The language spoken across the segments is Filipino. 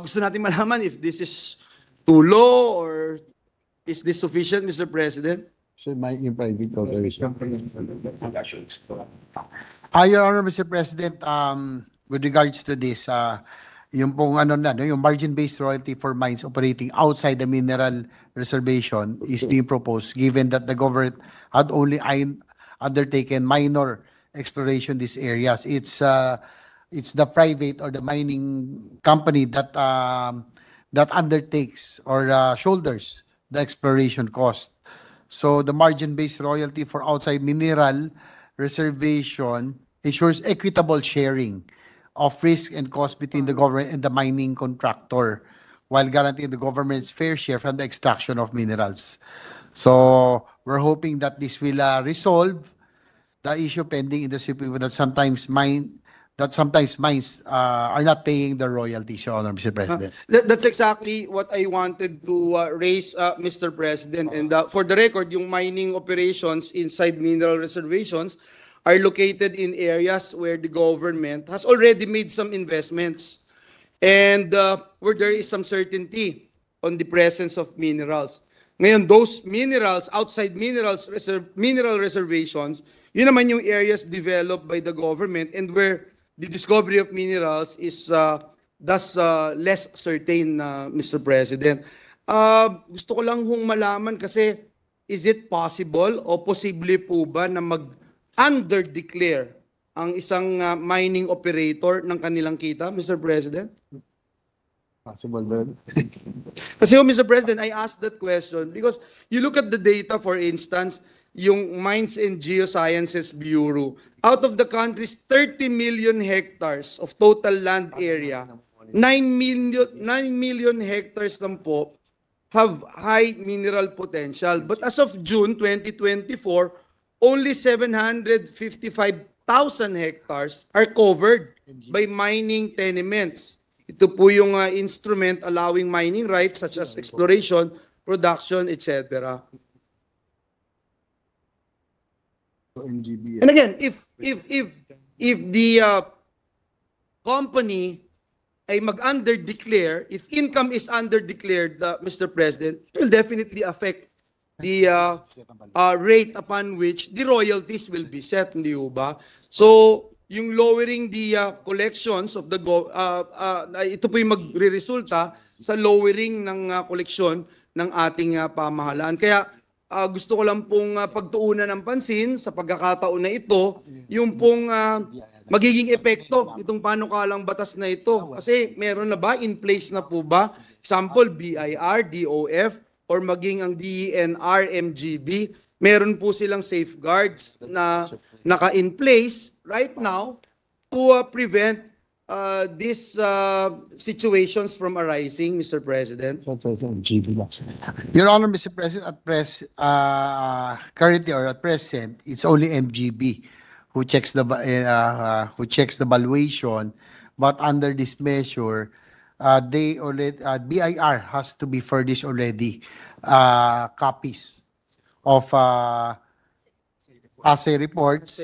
Gusto natin malaman if this is too low or is this sufficient, Mr. President? So my in private corporation. Your Honor, Mr. President, with regards to this, yung pong ano na, no, yung margin-based royalty for mines operating outside the mineral reservation is being proposed, given that the government had only undertaken minor exploration in these areas. It's the private or the mining company that that undertakes or shoulders the exploration cost. So the margin-based royalty for outside mineral reservation ensures equitable sharing of risk and cost between the government and the mining contractor, while guaranteeing the government's fair share from the extraction of minerals. So we're hoping that this will resolve the issue pending in the Supreme Court that sometimes mines are not paying the royalties, Your Honor, Mr. President. That's exactly what I wanted to raise, Mr. President. And for the record, yung mining operations inside mineral reservations are located in areas where the government has already made some investments and where there is some certainty on the presence of minerals. Ngayon, those minerals, outside mineral reservations, yun naman yung areas developed by the government and where the discovery of minerals is thus less certain, Mr. President. Gusto ko lang hong malaman kasi, is it possible o posible po ba na mag-under-declare ang isang mining operator ng kanilang kita, Mr. President? Possible ba? Kasi Mr. President, I asked that question because you look at the data, for instance, yung Mines and Geosciences Bureau, out of the country's 30 million hectares of total land area, 9 million hectares lang po have high mineral potential. But as of June 2024, only 755,000 hectares are covered by mining tenements. Ito po yung instrument allowing mining rights such as exploration, production, etc. MGB. And again, if the company ay mag-under-declare, if income is under-declared, Mr. President, it will definitely affect the rate upon which the royalties will be set, hindi ba? So, yung lowering the collections of the ito po yung magre-resulta sa lowering ng koleksyon ng ating pamahalaan. Kaya gusto ko lang pong pagtuunan ng pansin sa pagkakataon na ito, yung pong magiging epekto itong panukalang batas na ito. Kasi meron na ba, in place na po ba? Example, BIR, DOF, or maging ang DENR, MGB, meron po silang safeguards na naka-in place right now to prevent these situations from arising, Mr. President. Your Honor, Mr. President, currently or at present, it's only MGB who checks the valuation, but under this measure, they already BIR has to be furnished already copies of assay reports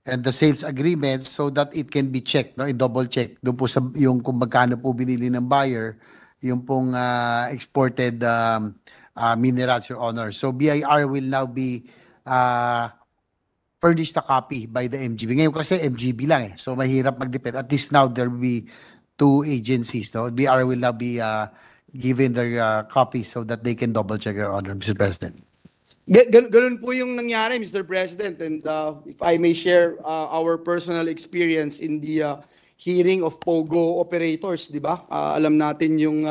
and the sales agreement so that it can be checked, no, i-double check doon po sa yung kung magkano po binili ng buyer yung pong exported minerals, Your Honor. So BIR will now be furnished a copy by the MGB. Ngayon kasi MGB lang so mahirap mag-depend. At least now there will be two agencies, no? BIR will now be given their copies so that they can double check, Your Honor, Mr. President. Ganun po yung nangyari, Mr. President. And if I may share our personal experience in the hearing of POGO operators, di ba? Alam natin yung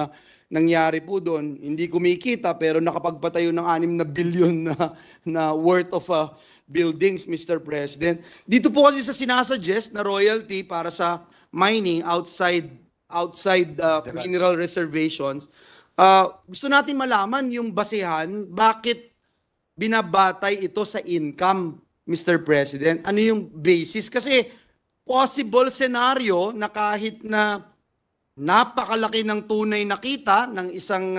nangyari po doon. Hindi kumikita pero nakapagpatayo ng 6 na billion na worth of buildings, Mr. President. Dito po kasi sa sinasuggest na royalty para sa mining outside mineral reservations, gusto natin malaman yung basehan, bakit binabatay ito sa income, Mr. President? Ano yung basis? Kasi possible scenario na kahit na napakalaki ng tunay na kita ng isang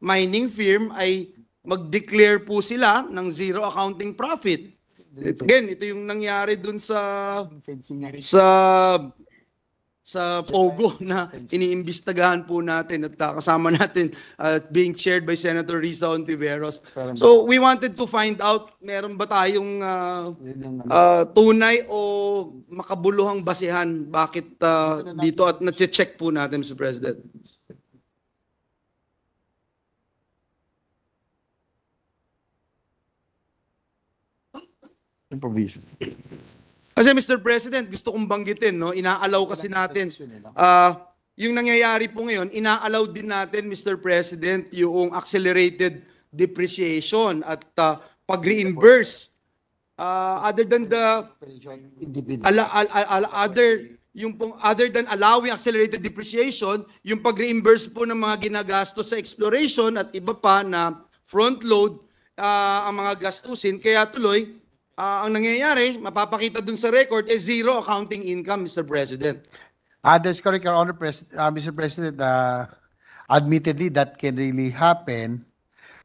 mining firm ay mag-declare po sila ng zero accounting profit. Again, ito yung nangyari dun sa sa Pogo na iniimbestagahan po natin at kasama natin being chaired by Senator Risa Ontiveros. So we wanted to find out, meron ba tayong tunay o makabuluhang basehan bakit dito at na-check po natin, Mr. President. Provision. Kasi Mr. President, gusto kong banggitin, no? Inaalaw kasi natin. Yung nangyayari po ngayon, inaalaw din natin, Mr. President, yung accelerated depreciation at pag-reimburse. Other than the other than allowing accelerated depreciation, yung pag-reimburse po ng mga ginagastos sa exploration at iba pa na front load ang mga gastusin, kaya tuloy ang nangyayari, mapapakita dun sa record, zero accounting income, Mr. President. That's correct, Your Honor, Mr. President. Admittedly, that can really happen.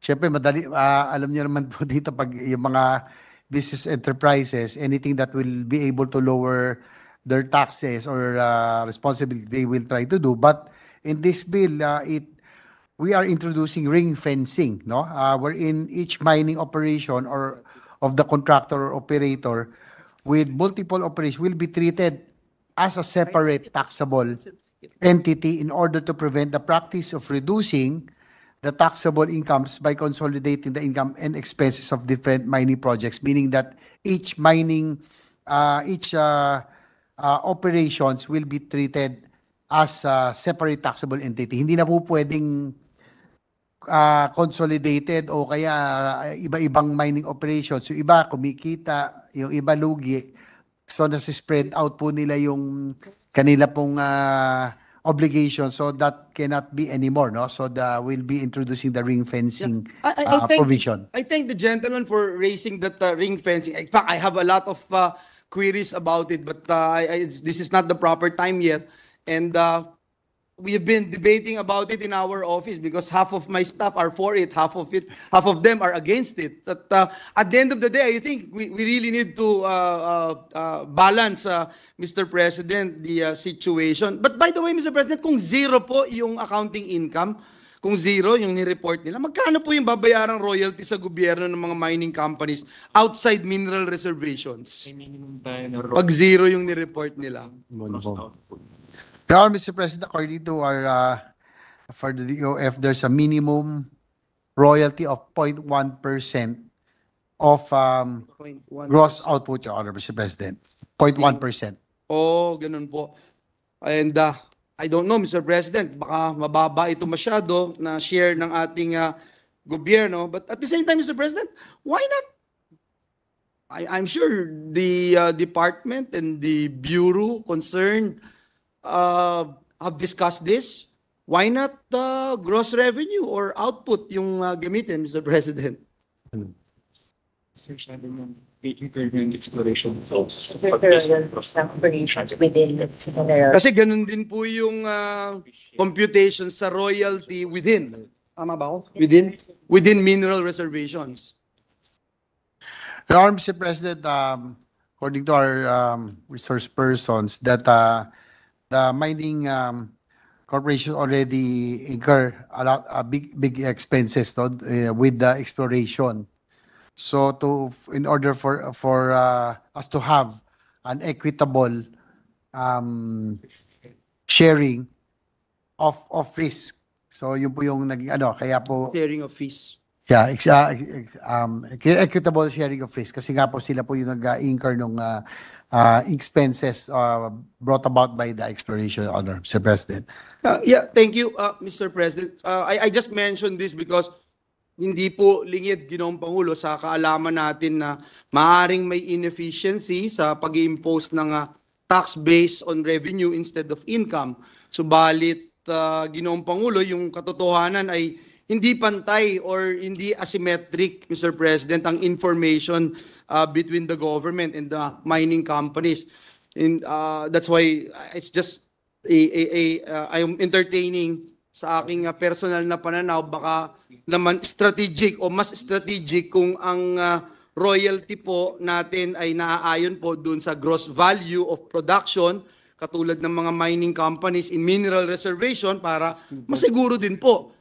Siyempre, madali, alam niyo naman po dito pag yung mga business enterprises, anything that will be able to lower their taxes or responsibility, they will try to do. But in this bill, we are introducing ring fencing, no? Wherein each mining operation or of the contractor or operator with multiple operations will be treated as a separate taxable entity in order to prevent the practice of reducing the taxable incomes by consolidating the income and expenses of different mining projects, meaning that each mining, operations will be treated as a separate taxable entity. Hindi na po pwedeng consolidated o kaya iba-ibang mining operations. Yung iba kumikita, yung iba lugi. So nasi-spread out po nila yung kanila pong obligation, so that cannot be anymore, no? So we'll be introducing the ring fencing provision. I thank the gentleman for raising that ring fencing. In fact, I have a lot of queries about it, but this is not the proper time yet. And we have been debating about it in our office because half of my staff are for it, half of them are against it. At the end of the day, I think we really need to balance, Mr. President, the situation. But by the way, Mr. President, kung zero po yung accounting income, kung zero yung ni-report nila, magkano po yung babayarang royalty sa gobyerno ng mga mining companies outside mineral reservations? Pag zero yung ni-report nila. Now, Mr. President, according to our for the DOF, there's a minimum royalty of 0.1% of gross output, Your Honor, Mr. President. 0.1%. Oh, ganun po. And I don't know, Mr. President, baka mababa ito masyado na share ng ating gobyerno. But at the same time, Mr. President, why not? I'm sure the department and the bureau concerned have discussed this. Why not gross revenue or output yung gamitin, Mr. President? Exploration operations within mineral. Kasi ganun din po yung computation sa royalty within. Tama ba ako? Within mineral reservations. Your Honor, Mr. President, according to our resource persons, that the mining corporation already incur big expenses with the exploration. So in order for us to have an equitable sharing of risk. So yun po yung naging kaya po Sharing of fees. yeah, equitable sharing of risk kasi nga po sila po yung nag-incur ng expenses brought about by the exploration, Honor, Mr. President. Yeah, thank you, Mr. President. I just mentioned this because hindi po lingid, Ginoong Pangulo, sa kaalaman natin na maaaring may inefficiency sa pag-impose ng tax based on revenue instead of income. Subalit, Ginoong Pangulo, yung katotohanan ay hindi pantay or hindi asymmetric, Mr. President, ang information between the government and the mining companies. And that's why it's just I'm entertaining sa aking personal na pananaw, baka naman strategic o mas strategic kung ang royalty po natin ay naaayon po dun sa gross value of production katulad ng mga mining companies in mineral reservation para masiguro din po